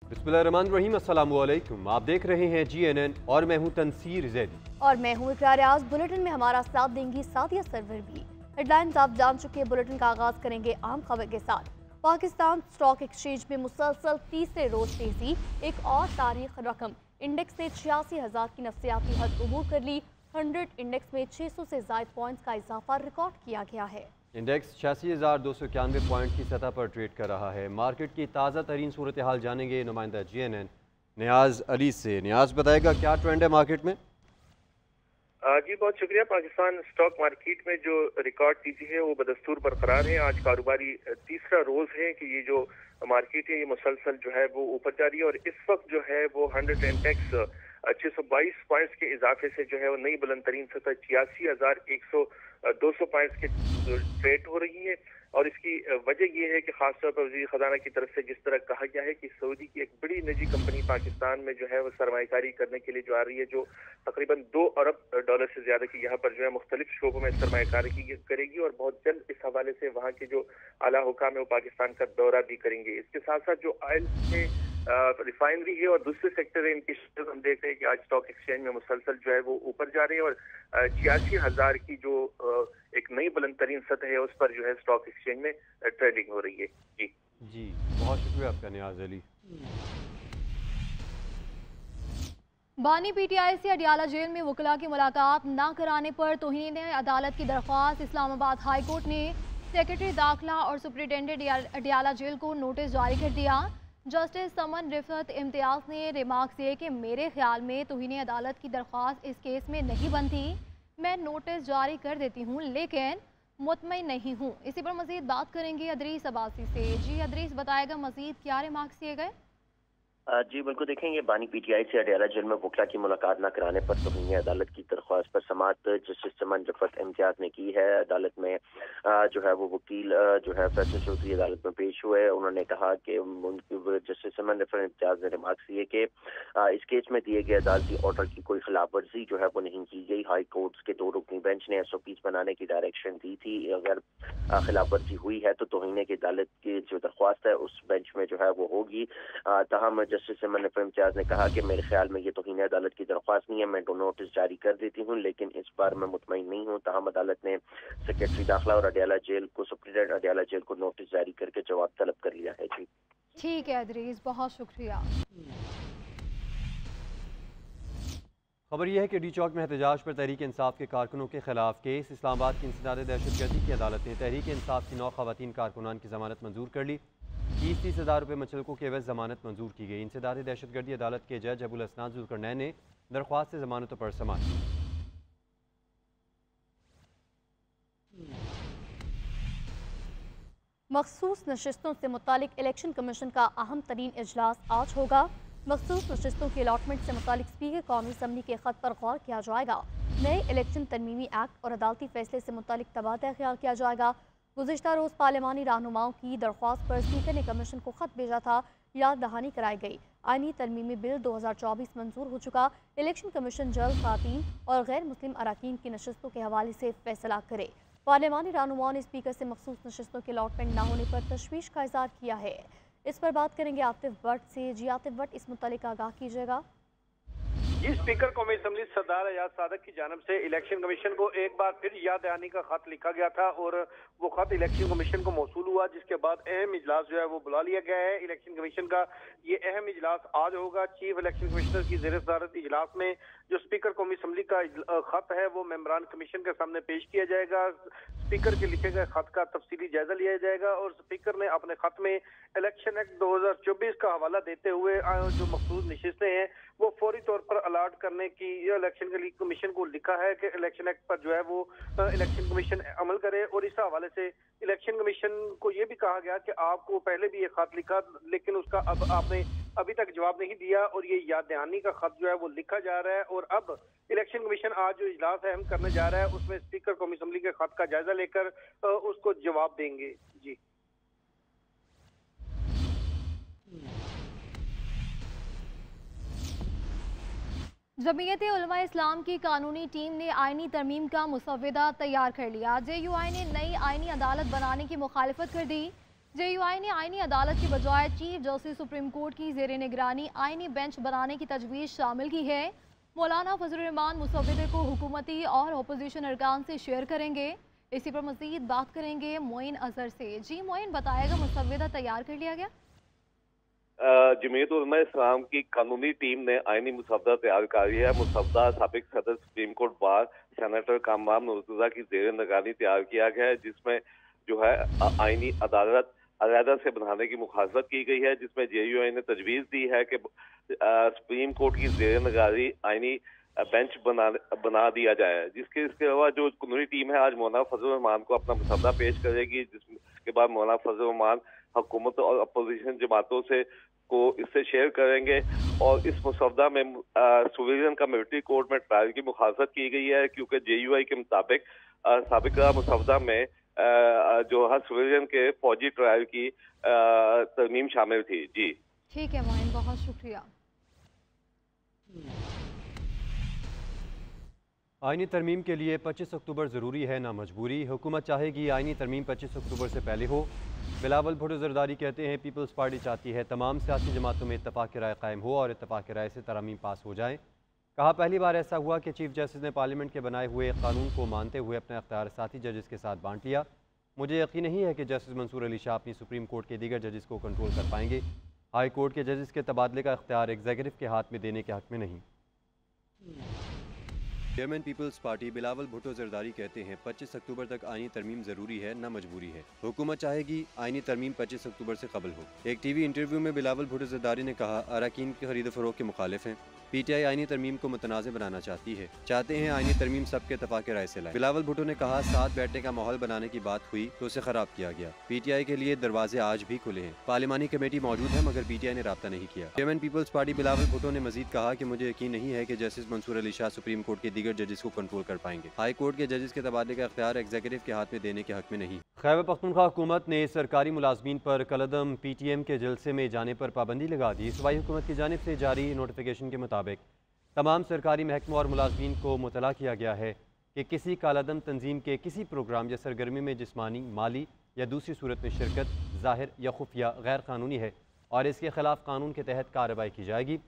बिस्मिल्लाहिर्रहमानिर्रहीम, अस्सलाम वालेकुम। आप देख रहे हैं GNN और मैं हूं तनसीर जैदी। और मैं हूं इकरार आज़। बुलेटिन में हमारा साथ देंगी सादिया सरवर भी। हेडलाइंस आप जान चुके हैं। बुलेटिन का आगाज करेंगे आम खबर के साथ। पाकिस्तान स्टॉक एक्सचेंज में मुसलसल तीसरे रोज तेजी। एक और तारीख रकम इंडेक्स ने 86,000 की नफ्सियाती हद अबूर कर ली। 100 इंडेक्स में 600 से ज़ायद पॉइंट्स का इजाफा रिकॉर्ड किया गया है। इंडेक्स 86,291 पॉइंट की सतह पर ट्रेड कर रहा है। मार्केट की ताज़ा तरीन सूरत हाल जानेंगे नुमाइंदा GNN नियाज अली से। नियाज बताएगा क्या ट्रेंड है मार्केट में। जी बहुत शुक्रिया। पाकिस्तान स्टॉक मार्केट में जो रिकॉर्ड तेजी है वो बदस्तूर बरकरार है। आज कारोबारी तीसरा रोज है कि ये जो मार्केट है ये मुसलसल जो है वो ऊपर जा रही है और इस वक्त जो है वो 100 इंडेक्स 622 पॉइंट्स के इजाफे से जो है वो नई बुलंद तरीन सतह 86,200 पॉइंट्स की ट्रेड हो रही है। और इसकी वजह यह है कि खासतौर पर वज़ीर ख़ज़ाना की तरफ से जिस तरह कहा गया है कि सऊदी की एक बड़ी निजी कंपनी पाकिस्तान में जो है वो सरमायाकारी करने के लिए जो आ रही है, जो तकरीबन $2 अरब से ज्यादा की यहाँ पर जो है मुख्तलिफ शोबों में सरमायाकारी करेगी और बहुत जल्द इस हवाले से वहाँ के जो आला हुकाम है वो पाकिस्तान का दौरा भी करेंगे। इसके साथ साथ जो ऑयल से रिफाइनरी है और दूसरे सेक्टर है, इनकी हम देख रहे हैं कि आज स्टॉक एक्सचेंज में मुसलसल जो है वो ऊपर जा रहे हैं और 86,000 की जो एक नई बुलंद तरीन सतह है उस पर जो है स्टॉक एक्सचेंज में ट्रेडिंग हो रही है। जी बहुत शुक्रिया आपका नियाज अली। बानी PTI से अडियाला जेल में वकला की मुलाकात न कराने पर तौहीन अदालत की दरख्वास्त। इस्लामाबाद हाई कोर्ट ने सेक्रेटरी दाखिला और सुप्रिटेंडेंट अडियाला जेल को नोटिस जारी कर दिया। जस्टिस समन रिफत इम्तियाज ने रिमार्क दिए कि मेरे ख्याल में तौहीन अदालत की दरख्वास्त इस केस में नहीं बनती। मैं नोटिस जारी कर देती हूँ लेकिन मुतमईन नहीं हूँ। इसी पर मजीद बात करेंगे अदरीस अब्बासी से। जी अदरीस, बताएगा मजीद क्या रिमार्क्स दिए गए। जी बिल्कुल, देखेंगे बानी PTI से अडियाला जेल में वकला की मुलाकात न कराने पर तौहीन अदालत की दरख्वास्त पर समाअत जस्टिस समन रिफत इम्तियाज ने की है। अदालत में जो है वो वकील जो है फैसल चौधरी अदालत में पेश हुए। उन्होंने कहा कि जस्टिस समन रिफत इम्तियाज ने रिमार्क्स दिए कि इस केस में दिए गए अदालती ऑर्डर की कोई खिलाफ वर्जी जो है वो नहीं की गई। हाई कोर्ट के 2 रुकनी बेंच ने SOPs बनाने की डायरेक्शन दी थी। अगर खिलाफ वर्जी हुई है तो तौहीन की अदालत की जो दरख्वास्त है उस बेंच में जो है वो होगी। तहम जस्टिस समन रिफत इम्तियाज ने कहा कि मेरे ख्याल में ये तौहीन अदालत की दरख्वास्त नहीं है, मैं नोटिस जारी कर देती हूँ लेकिन इस बार मैं मुतमईन नहीं हूँ। तहम अदालत ने सेक्रेटरी दाखिला और अडियाला जेल को सुप्रीटेंडेंट अडियाला जेल को नोटिस जारी करके जवाब तलब कर लिया है। जी ठीक है अदरीस, बहुत शुक्रिया। खबर यह है कि डी चौक में एहतजाज पर तहरीक इंसाफ के कारकुनों के खिलाफ केस। इस्लामाबाद की इंसदाद दहशतगर्दी की अदालत ने तहरीक इंसाफ की 9 खवातीन कारकुनान की जमानत मंजूर कर ली। 30-30 हज़ार रुपये मुचलकों के एवज जमानत मंजूर की गई। इंसदाद दहशतगर्दी अदालत के जज अबुल हसनान जुल्करनैन ने दरख्वास्त से जमानतों पर समाअत की। मखसूस नशिस्तों से मुतालिक इलेक्शन कमीशन का अहम तरीन इजलास आज होगा। मखसूस नशिस्तों की अलॉटमेंट से मुतालिक स्पीकर कौमी असम्बली के खत पर गौर किया जाएगा। नए इलेक्शन तरमीमी एक्ट और अदालती फैसले से मुतालिक तबादला ख्याल किया जाएगा। गुज़िश्ता रोज़ पार्लिमानी रहनुमाओं की दरख्वास्त पर स्पीकर ने कमीशन को खत भेजा था। याद दहानी कराई गई। आईनी तरमीमी बिल 2024 मंजूर हो चुका। इलेक्शन कमीशन जल्द खातीन और गैर मुस्लिम अराकीन की नशिस्तों के हवाले से फैसला करे। पार्लिमानी रहनुमाओं ने स्पीकर से मखसूस नशिस्तों के अलॉटमेंट न होने पर तशवीश का इज़हार किया है। इस पर बात करेंगे आतिफ भट्ट से। जी आतिफ भट्ट, इस मुतालिक आगाह कीजिएगा। जी, स्पीकर कौमी असम्बली सरदार अयाज सादक की जानब से इलेक्शन कमीशन को एक बार फिर याद दहानी का खत लिखा गया था और वो खत इलेक्शन कमीशन को मौसूल हुआ, जिसके बाद अहम इजलास जो है वो बुला लिया गया है। इलेक्शन कमीशन का ये अहम इजलास आज होगा। चीफ इलेक्शन कमिश्नर की ज़ेर सदारत इजलास में जो स्पीकर कौमी असम्बली का खत है वो मेंबरान कमीशन के सामने पेश किया जाएगा। स्पीकर के लिखे गए खत का तफसीली जायजा लिया जाएगा और स्पीकर ने अपने खत में इलेक्शन एक्ट 2024 का हवाला देते हुए जो मखसूस नशिस्तें हैं वो फौरी तौर पर अलाट करने की इलेक्शन के लिए कमीशन को लिखा है कि इलेक्शन एक्ट पर जो है वो इलेक्शन कमीशन अमल करे। और इस हवाले से इलेक्शन कमीशन को ये भी कहा गया कि आपको पहले भी ये खत लिखा लेकिन उसका अब आपने अभी तक जवाब नहीं दिया और ये याद दहानी का खत जो है वो लिखा जा रहा है। और अब इलेक्शन कमीशन आज जो इजलास अहम करने जा रहा है उसमें स्पीकर कौमी असम्बली के खत का जायजा लेकर उसको जवाब देंगे। जी जमीयत उलमा इस्लाम की कानूनी टीम ने आईनी तरमीम का मुसव्वदा तैयार कर लिया। JUI ने नई आईनी अदालत बनाने की मुखालिफत कर दी। JUI ने आईनी अदालत की बजाय चीफ जस्टिस सुप्रीम कोर्ट की ज़ेर निगरानी आईनी बेंच बनाने की तजवीज़ शामिल की है। मौलाना फजल रहमान मुसव्विदे को हुकूमती और अपोजिशन अरकान से शेयर करेंगे। इसी पर मज़ीद बात करेंगे मोइन अजहर से। जी मोइन, बताएगा मुसव्विदा तैयार कर लिया गया? जमीयत उलमा इस्लाम की कानूनी टीम ने आईनी मुसव्वदा तैयार कर लिया है। मुसव्वदा साबिक सदर supreme court bar senator Kamran Murtaza की जेर निगरानी तैयार किया गया है, जिसमें जो है आईनी अदालत अलहदा से बनाने की मुखालफत की गई है, जिसमें JUI ने तजवीज़ दी है कि सुप्रीम कोर्ट की जेर निगरानी आईनी बेंच बना दिया जाए। इसके अलावा जो कानूनी टीम है आज मौलाना फजल रहमान को अपना मुसव्वदा पेश करेगी, जिसके बाद मौलाना फजल रहमान हुकूमत और अपोजिशन जमातों से को इससे शेयर करेंगे। और इस मुसव्वदा में सुवेरियन कमेटी कोर्ट में ट्रायल की मुखालफत की गई है, क्योंकि JUI के मुताबिक साबिका मुसव्वदा में जो है सुवेरियन के फौजी ट्रायल की तरमीम शामिल थी। जी ठीक है मोइन, बहुत शुक्रिया। आईनी तरमीम के लिए 25 अक्टूबर ज़रूरी है ना मजबूरी। हुकूमत चाहेगी आईनी तरमीम 25 अक्टूबर से पहले हो। बिलावल भुट्टो जरदारी कहते हैं पीपल्स पार्टी चाहती है तमाम सियासी जमातों में इत्तफाक राय कायम हो और इत्तफाक राय से तरमीम पास हो जाएँ। कहा पहली बार ऐसा हुआ कि चीफ जस्टिस ने पार्लियामेंट के बनाए हुए कानून को मानते हुए अपना इख्तियार साथी जजेस के साथ बांट लिया। मुझे यकीन नहीं है कि जस्टिस मंसूर अली शाह अपनी सुप्रीम कोर्ट के दीगर जजेस को कंट्रोल कर पाएंगे। हाई कोर्ट के जजेस के तबादले का इख्तियार एग्जीक्यूटिव के हाथ में देने के हक में नहीं। चेयरमैन पीपल्स पार्टी बिलावल भुट्टो जरदारी कहते हैं 25 अक्टूबर तक आईनी तरमीम ज़रूरी है न मजबूरी है। हुकूमत चाहेगी आईनी तरमीम 25 अक्टूबर से कबल हो। एक टीवी इंटरव्यू में बिलावल भुट्टो जरदारी ने कहा अरकान की खरीद फरोख्त के मुखालिफ हैं। PTI आईनी तरमीम को मुतनाज़ बनाना चाहते हैं आईनी तरमीम सबके इत्तफाक राय से लाए। बिलावल भुट्टो ने कहा साथ बैठने का माहौल बनाने की बात हुई तो उसे खराब किया गया। PTI के लिए दरवाजे आज भी खुले हैं। पार्लिमानी कमेटी मौजूद है मगर PTI ने राब्ता नहीं किया। चेयरमैन पीपल्स पार्टी बिलावल भुट्टो ने मजीद कहा कि मुझे यकीन नहीं है कि justice Mansoor Ali Shah supreme court के दीगर जजेस को कंट्रोल कर पाएंगे। हाई कोर्ट के जजेस के तबादले का इख्तियार एग्जीक्यूटिव के हाथ में देने के हक में नहीं। खैबर पख्तूनख्वा हुकूमत ने सरकारी मुलाजमीन पर कलअदम PTM के जलसे में जाने पर पाबंदी लगा दी। सूबाई हुकूमत की जानिब से जारी नोटिफिकेशन के मुताबिक तमाम सरकारी महकमों और मुलाजमीन को मुतला किया गया है कि किसी कालादम तंजीम के किसी प्रोग्राम या सरगर्मी में जिस्मानी, माली या दूसरी सूरत में शिरकत ज़ाहिर या खुफिया गैर कानूनी है और इसके खिलाफ कानून के तहत कार्रवाई की जाएगी।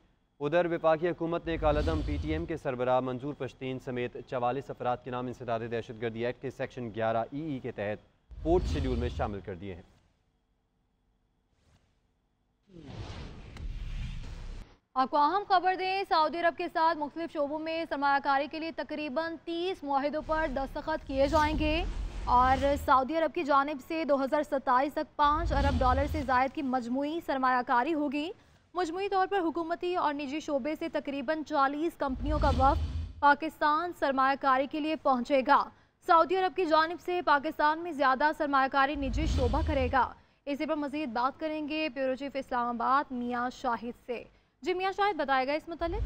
उधर वफाकी हुकूमत ने कालादम PTM के सरबराह मंजूर पश्तीन समेत 44 अफराद के नाम इंसदाद दहशतगर्दी एक्ट के सेक्शन 11 EE के तहत फोर्थ शेड्यूल में शामिल कर दिए हैं। आपको अहम खबर दें, सऊदी अरब के साथ मुख्तलिफ शोबों में सरमायाकारी के लिए तकरीबन 30 मुआहिदों पर दस्तखत किए जाएंगे और सऊदी अरब की जानिब से 2027 तक $5 अरब से ज़ायद की मजमूई सरमायाकारी होगी। मजमूई तौर पर हुकूमती और निजी शोबे से तकरीबन 40 कंपनियों का वफ़द पाकिस्तान सरमायाकारी के लिए पहुँचेगा। सऊदी अरब की जानिब से पाकिस्तान में ज़्यादा सरमायाकारी निजी शोबा करेगा। इसी पर मज़ीद बात करेंगे ब्यूरो चीफ इस्लामाबाद मियाँ शाहिद से। जी मियाँ शाहिद, बताएगा इस मुतालिक।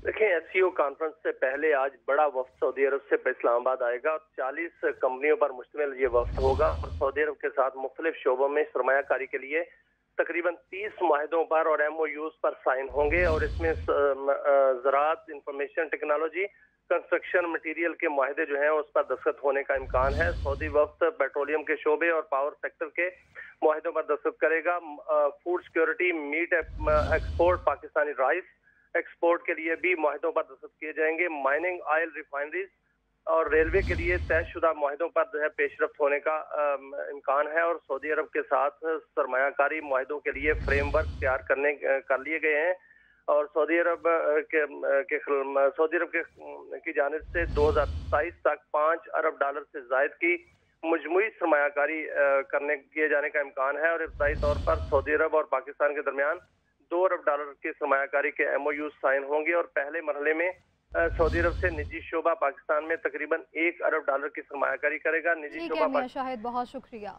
देखिए, SCO कॉन्फ्रेंस से पहले आज बड़ा वफ्द सऊदी अरब से इस्लामाबाद आएगा और 40 कंपनियों पर मुश्तमिल ये वफ्द होगा और सऊदी अरब के साथ मुख्तलिफ शोबों में सरमायाकारी के लिए तकरीबन 30 मुआहिदों पर और MOUs पर साइन होंगे और इसमें ज़राअत, इंफॉर्मेशन टेक्नोलॉजी, कंस्ट्रक्शन मटीरियल के मुआहिदे जो हैं उस पर दस्तखत होने का इम्कान है। सऊदी वफ्द पेट्रोलियम के शोबे और पावर सेक्टर के मुआहिदों पर दस्तखत करेगा। Food security, meet export, Pakistani rice export के लिए भी मुआहिदों पर दस्तखत किए जाएंगे। माइनिंग, ऑयल रिफाइनरीज और रेलवे के लिए तयशुदा मुआहिदों पर जो है पेशरफ्त होने का इम्कान है और सऊदी अरब के साथ सरमायाकारी मुआहिदों के लिए फ्रेमवर्क तैयार कर लिए गए हैं और सऊदी अरब की जानिब से 2027 तक $5 अरब से ज़ायद की मजमूई सरमायाकारी किए जाने का इम्कान है और इब्तदाई तौर पर सऊदी अरब और पाकिस्तान के दरमियान $2 अरब की सरमायाकारी के MOU साइन होंगे और पहले मरहले में सऊदी अरब से निजी शोबा पाकिस्तान में तकरीबन $1 अरब की सरमायाकारी करेगा। निजी शोबा शाहिद, बहुत शुक्रिया।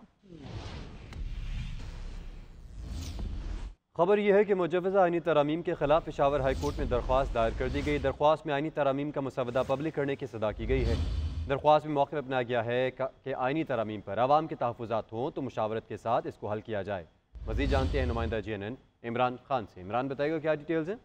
खबर यह है कि मुजव्वज़ा आईनी तरामीम के खिलाफ पेशावर हाई कोर्ट में दरख्वास्त दायर कर दी गई। दरख्वास्त में आईनी तरामीम का मुसवदा पब्लिक करने की सदा की गई है। दरख्वास्त में मौक़िफ़ अपनाया गया है कि आईनी तरामीम पर आवाम के तहफ़्फ़ुज़ात हों तो मुशावरत के साथ इसको हल किया जाए। मज़ीद जानते हैं नुमाइंदा GNN इमरान खान से। इमरान, बताइएगा क्या डिटेल्स हैं?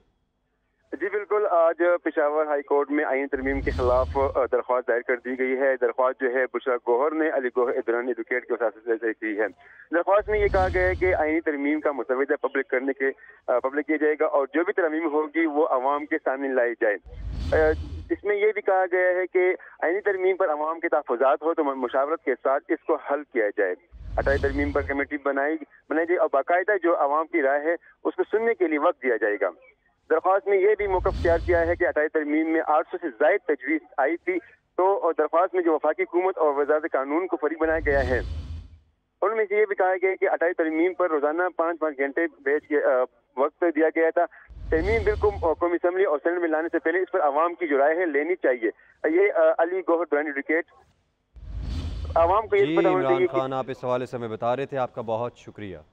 जी बिल्कुल, आज पेशावर हाई कोर्ट में आईन तरमीम के खिलाफ दरख्वास्त दायर कर दी गई है। दरख्वास्त जो है बुशरा गौहर ने अली गौहर दुरानी एडवोकेट के वसात से की है। दरख्वास्त में ये कहा गया है कि आईनी तरमीम का मुसवदा पब्लिक किया जाएगा और जो भी तरमीम होगी वो अवाम के सामने लाई जाए। इसमें यह भी कहा गया है कि आईनी तरमीम पर अवाम के तहफ़्फ़ुज़ात हो तो मुशावरत के साथ इसको हल किया जाए। अटाई तरमीम पर कमेटी बनाई जाए और बाकायदा जो अवाम की राय है उसको सुनने के लिए वक्त दिया जाएगा। दरख्वास्त में यह भी मौक़िफ़ इख्तियार किया है कि अटाई तरमीम में 800 से ज़ायद तजवीज़ आई थी, तो दरख्वास्त में जो वफाकी हुकूमत और वज़ारत कानून को फरीक बनाया गया है उनमें से ये भी कहा गया है कि अटाई तरमीम पर रोजाना 5-5 घंटे बैठ के वक्त दिया गया था। तरमीम बिल को कौमी असम्बली और सेनेट में लाने से पहले इस पर आवाम की जो राय है लेनी चाहिए। ये अली गौहर दुरानी एडवोकेट आवाम को ये पता होना चाहिए। इमरान खान, आप इस हवाले से हमें बता रहे थे, आपका बहुत शुक्रिया।